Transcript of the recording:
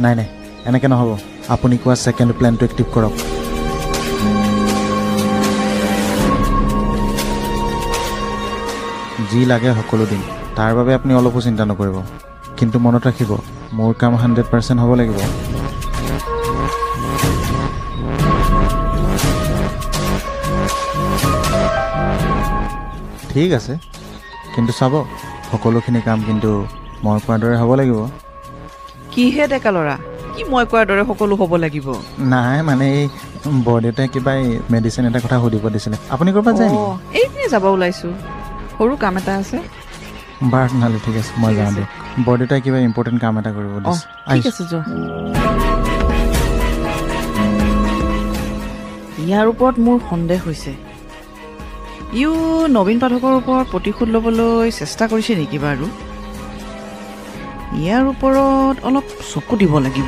নাই নাই এনেকৈ নহ'ব আপুনি কোৱা ছেকেণ্ড প্লেনটো এক্টিভ কৰক যি লাগে সকলো দিম তাৰ বাবে আপুনি অলপো চিন্তা নকৰিব কিন্তু মনত ৰাখিব মোৰ কাম 100% হ'ব লাগিব ঠিক আছে কিন্তু চাব সকলোখিনি কাম কিন্তু মই কোৱাৰ দৰে হ'ব লাগিব কিহে ডেকা ল'ৰা কি মই কোৱাৰ দৰে সকলো হ'ব লাগিব নাই মানে এই বৰদেউতাই কিবা মেডিচিন এটা কথা সুধিব দিছিলে আপুনি ক'ৰবাত যায় নেকি এইপিনে যাব ওলাইছোঁ সৰু কাম এটা আছে বাৰু নহ'লে ঠিক আছে মই যাওঁ দিয়ক বৰদেউতাই কিবা ইম্পৰ্টেণ্ট কাম এটা কৰিব দিছে ঠিক আছে যোৱা ইয়াৰ ওপৰত মোৰ সন্দেহ হৈছে ইও নবীন পাঠকৰ ওপৰত প্ৰতিশোধ ল'বলৈ চেষ্টা কৰিছে নেকি বাৰু ইয়াৰ ওপৰত অলপ চকু দিব লাগিব